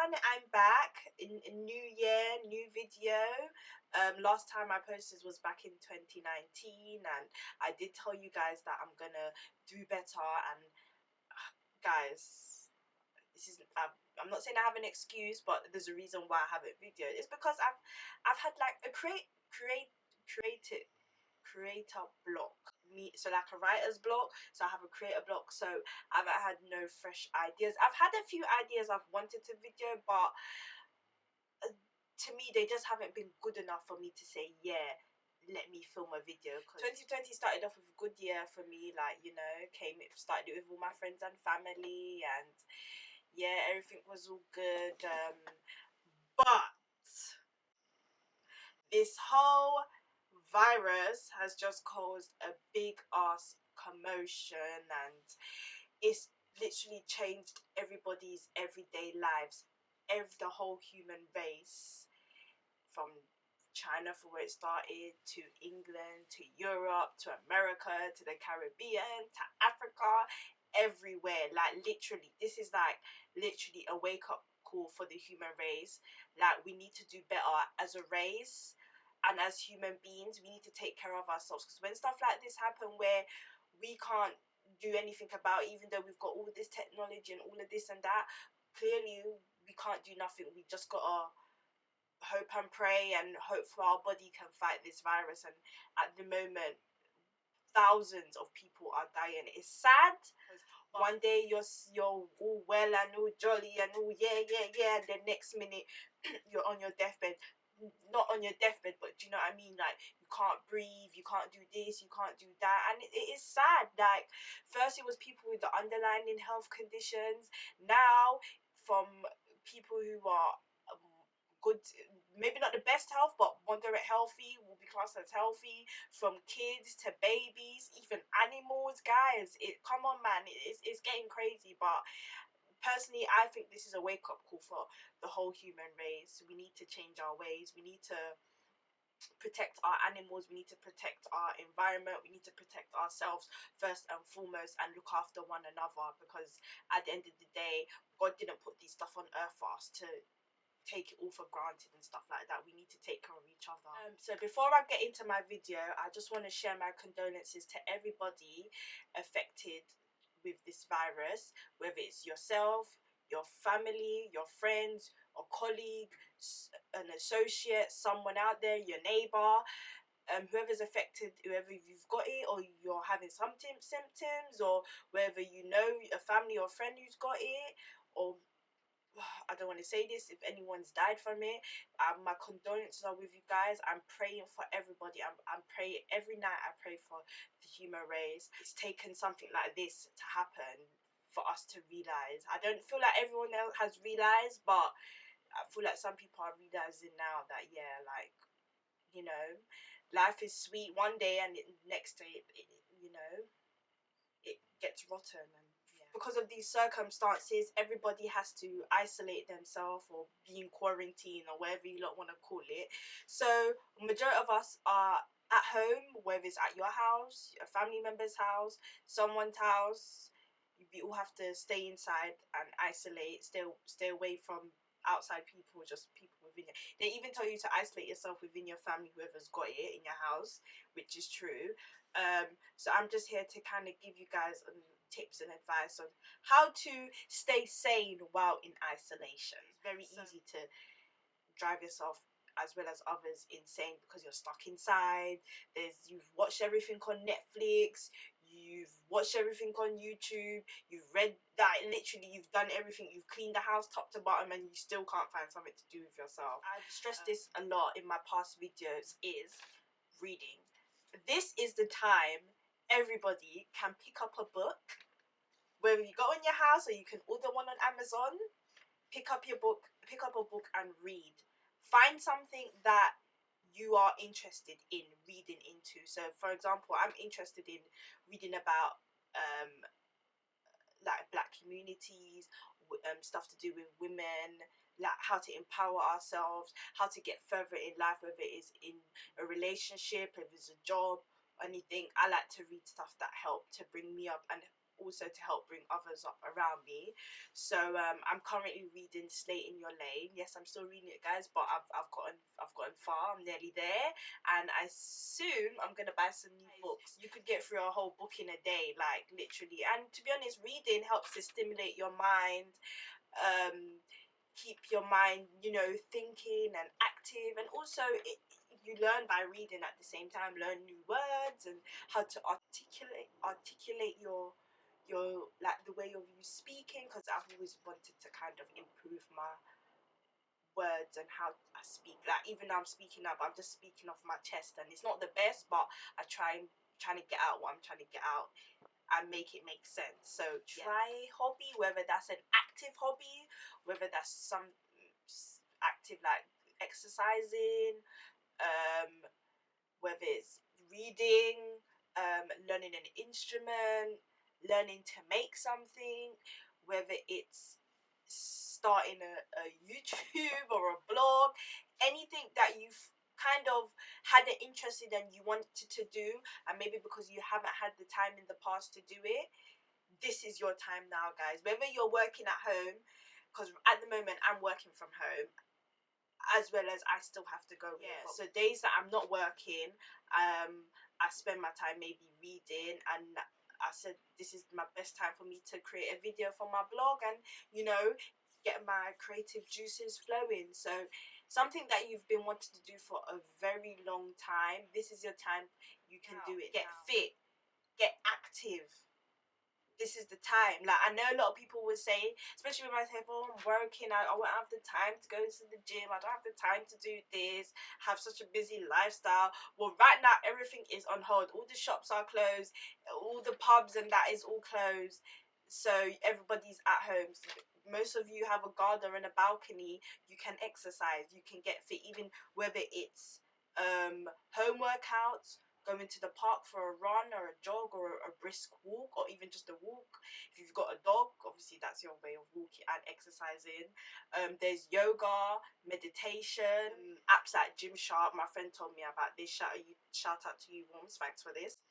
everyone, I'm back in a new year, new video. Last time I posted was back in 2019, and I did tell you guys that I'm gonna do better. And guys, this is I'm not saying I have an excuse, but there's a reason why I haven't videoed. It's because I've had like a creator block, so like a writer's block. So I have a creator block, so I've had no fresh ideas. I've had a few ideas I've wanted to video, but to me they just haven't been good enough for me to say, yeah, let me film a video. 2020 started off with a good year for me, like, you know, started it with all my friends and family, and yeah, everything was all good. But this whole virus has just caused a big ass commotion, and it's literally changed everybody's everyday lives, the whole human race, from China, for where it started, to England, to Europe, to America, to the Caribbean, to Africa, everywhere. Like, literally, this is like literally a wake-up call for the human race. Like, we need to do better as a race, and as human beings we need to take care of ourselves, because when stuff like this happen, where we can't do anything about it, even though we've got all this technology and all of this and that, clearly we can't do nothing. We just gotta hope and pray and hope for our body can fight this virus. And at the moment, thousands of people are dying. It's sad. One day you're all well and all jolly and all yeah, and the next minute you're on your deathbed. Not on your deathbed, but do you know what I mean? Like, you can't breathe, you can't do this, you can't do that, and it is sad. Like, first it was people with the underlying health conditions. Now, from people who are good, maybe not the best health, but moderate healthy, will be classed as healthy. From kids to babies, even animals, guys. Come on, man, it's getting crazy. But personally, I think this is a wake-up call for the whole human race. We need to change our ways. We need to protect our animals. We need to protect our environment. We need to protect ourselves first and foremost, and look after one another, because at the end of the day, God didn't put these stuff on earth for us to take it all for granted and stuff like that. We need to take care of each other. So before I get into my video, I just want to share my condolences to everybody affected with this virus, whether it's yourself, your family, your friends, a colleague, an associate, someone out there, your neighbor, whoever's affected, whoever you've got it, or you're having some symptoms, or whether you know a family or friend who's got it, or I don't want to say this, if anyone's died from it, my condolences are with you guys. I'm praying for everybody. I'm praying every night. I pray for the human race. It's taken something like this to happen for us to realize. I don't feel like everyone else has realized, but I feel like some people are realizing now that, yeah, like, you know, life is sweet one day, and next day, you know, it gets rotten. And because of these circumstances, everybody has to isolate themselves, or be in quarantine, or whatever you lot want to call it. So majority of us are at home, whether it's at your house, a family member's house, someone's house. We all have to stay inside and isolate, stay away from outside people, just people within it. They even tell you to isolate yourself within your family, whoever's got it in your house, which is true. So I'm just here to kind of give you guys tips and advice on how to stay sane while in isolation. It's very easy to drive yourself as well as others insane, because you're stuck inside. You've watched everything on Netflix, you've watched everything on YouTube, you've read that, literally you've done everything, you've cleaned the house top to bottom, and you still can't find something to do with yourself. I've stressed this a lot in my past videos, is reading. This is the time everybody can pick up a book, whether you go in your house or you can order one on Amazon. Pick up a book and read. Find something that you are interested in reading into. So for example, I'm interested in reading about like black communities, stuff to do with women, like how to empower ourselves, how to get further in life, whether it is in a relationship, if it's a job, anything. I like to read stuff that help to bring me up, and also to help bring others up around me. So I'm currently reading Slate in Your Lane. Yes, I'm still reading it, guys, but I've gotten far. I'm nearly there, and I soon I'm gonna buy some new books. You could get through a whole book in a day, like literally. And to be honest, reading helps to stimulate your mind, keep your mind, you know, thinking and active, and also you learn by reading at the same time, learn new words and how to articulate your like the way of you speaking, because I've always wanted to kind of improve my words and how I speak. Like even though I'm speaking up, I'm just speaking off my chest, and it's not the best, but I trying to get out what I'm trying to get out and make it make sense. So try hobby, whether that's an active hobby, whether that's some active like exercising, whether it's reading, learning an instrument, learning to make something, whether it's starting a YouTube or a blog, anything that you've kind of had an interest in and you wanted to do, and maybe because you haven't had the time in the past to do it, this is your time now, guys. Whether you're working at home, because at the moment I'm working from home, as well as I still have to go. Yeah. So days that I'm not working, I spend my time maybe reading, and I said this is my best time for me to create a video for my blog and, you know, get my creative juices flowing. So something that you've been wanting to do for a very long time, this is your time. You can do it. Get fit, get active. This is the time. Like, I know a lot of people would say, especially when I say, oh, I'm working, I won't have the time to go to the gym, I don't have the time to do this, have such a busy lifestyle. Well, right now everything is on hold. All the shops are closed, all the pubs and that is all closed, so everybody's at home. Most of you have a garden and a balcony. You can exercise, you can get fit, even whether it's home workouts, going to the park for a run or a jog or a brisk walk, or even just a walk. If you've got a dog, obviously that's your way of walking and exercising. There's yoga, meditation, apps like Gymshark. My friend told me about this. Shout out to you, Worms, thanks for this.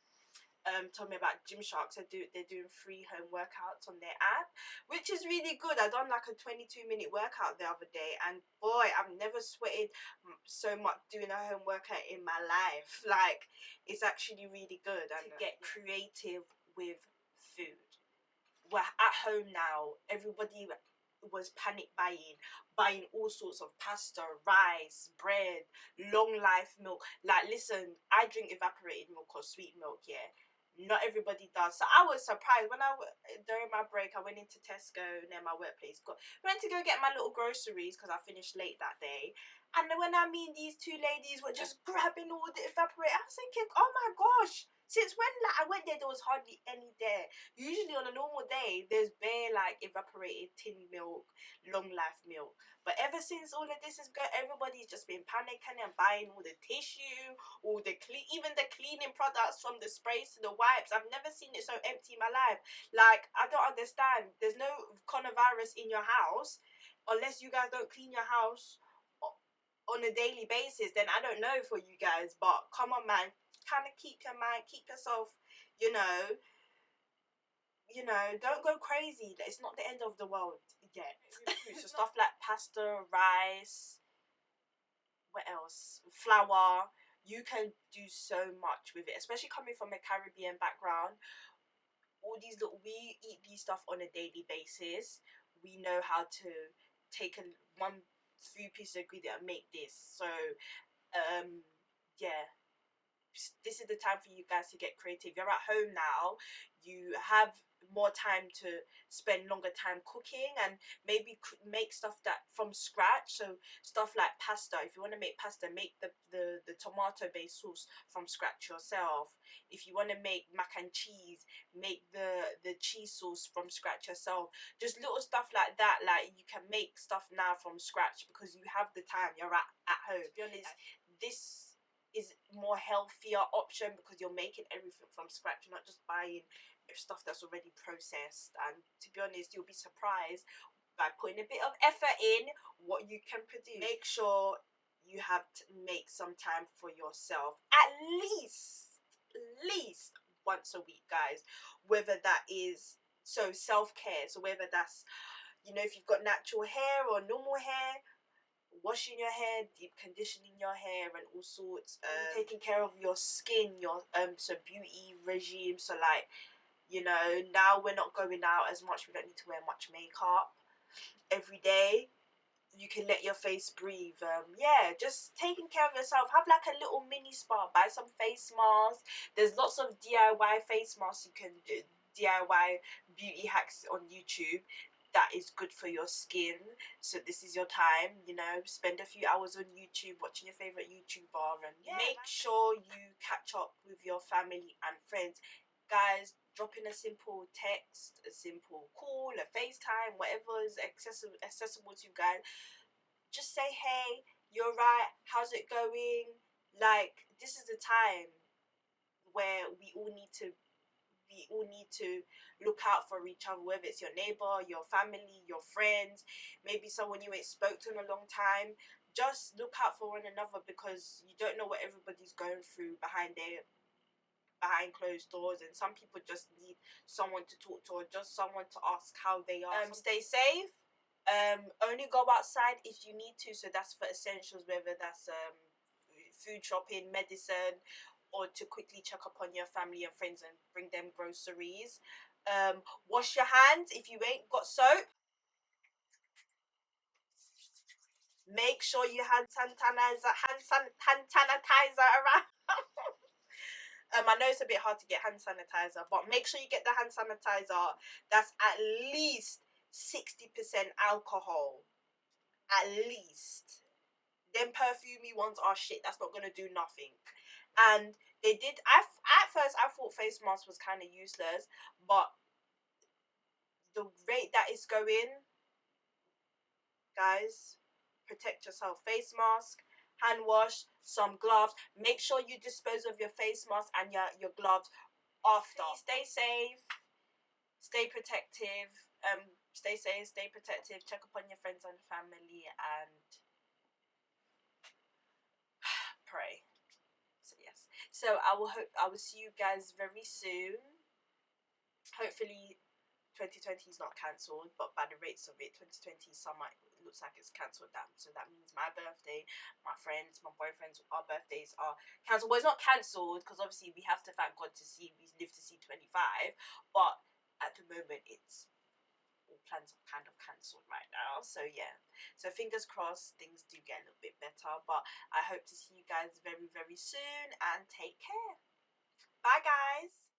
Told me about Gymshark. So they're doing free home workouts on their app, which is really good. I done like a 22-minute workout the other day, and boy, I've never sweated so much doing a home workout in my life. Like, it's actually really good. And to get creative with food, we're at home now. Everybody was panic buying all sorts of pasta, rice, bread, long life milk. Like, listen, I drink evaporated milk or sweet milk, yeah. Not everybody does. So I was surprised when during my break, I went into Tesco near my workplace. Went to go get my little groceries because I finished late that day. And when I mean, these two ladies were just grabbing all the evaporated, I was thinking, oh my gosh, since when? Like, I went there was hardly any there. Usually on a normal day, there's bare like evaporated tin milk, long life milk. But ever since all of this is going, everybody's just been panicking and buying all the tissue, all the even the cleaning products, from the sprays to the wipes. I've never seen it so empty in my life. Like, I don't understand. There's no coronavirus in your house unless you guys don't clean your house on a daily basis. Then I don't know for you guys, but come on, man, kind of keep your mind, keep yourself, you know, don't go crazy. It's not the end of the world yet. So stuff like pasta, rice, what else? Flour. You can do so much with it, especially coming from a Caribbean background. All these we eat these stuff on a daily basis. We know how to take one food piece of ingredient and make this. So, yeah, this is the time for you guys to get creative. You're at home now, you have more time to spend longer time cooking, and maybe make stuff that from scratch. So stuff like pasta, if you want to make pasta, make the tomato based sauce from scratch yourself. If you want to make mac and cheese, make the cheese sauce from scratch yourself. Just little stuff like that. Like, you can make stuff now from scratch because you have the time. You're at home. To be honest, this is more healthier option because you're making everything from scratch. You're not just buying stuff that's already processed. And to be honest, you'll be surprised by putting a bit of effort in what you can produce. Make sure you have to make some time for yourself at least once a week, guys. Whether that is So self-care, so whether that's, you know, if you've got natural hair or normal hair, washing your hair, deep conditioning your hair, and all sorts. Taking care of your skin, your so beauty regime. So like, you know, now we're not going out as much. We don't need to wear much makeup every day. You can let your face breathe. Yeah, just taking care of yourself. Have like a little mini spa. Buy some face masks. There's lots of DIY face masks you can do. DIY beauty hacks on YouTube that is good for your skin. So this is your time, you know, spend a few hours on YouTube watching your favorite YouTuber, and yeah, make sure you catch up with your family and friends. Guys, drop in a simple text, a simple call, a FaceTime, whatever is accessible to you guys. Just say, hey, you're right, how's it going? Like, this is the time where we all need to look out for each other, whether it's your neighbor, your family, your friends, maybe someone you ain't spoke to in a long time. Just look out for one another, because you don't know what everybody's going through behind closed doors, and some people just need someone to talk to, or just someone to ask how they are. Stay safe. Only go outside if you need to, so that's for essentials, whether that's food shopping, medicine, or to quickly check up on your family and friends and bring them groceries. Wash your hands if you ain't got soap. Make sure you hand sanitizer around. I know it's a bit hard to get hand sanitizer, but make sure you get the hand sanitizer that's at least 60% alcohol. At least. Them perfumey ones are shit. That's not gonna do nothing. And they did. At first I thought face mask was kind of useless, but the rate that it's going, guys, protect yourself. Face mask, hand wash, some gloves. Make sure you dispose of your face mask and your gloves after. Please stay safe, stay protective. Stay safe, stay protective. Check up on your friends and family, and pray. So yes. So I will see you guys very soon. Hopefully 2020 is not cancelled, but by the rates of it, 2020 summer looks like it's cancelled down. So that means my birthday, my friends, my boyfriends, our birthdays are cancelled. Well, it's not cancelled, because obviously we have to thank God we live to see 25, but at the moment it's all plans are kind of cancelled right now. So yeah, so fingers crossed things do get a little bit better, but I hope to see you guys very, very soon, and take care. Bye guys.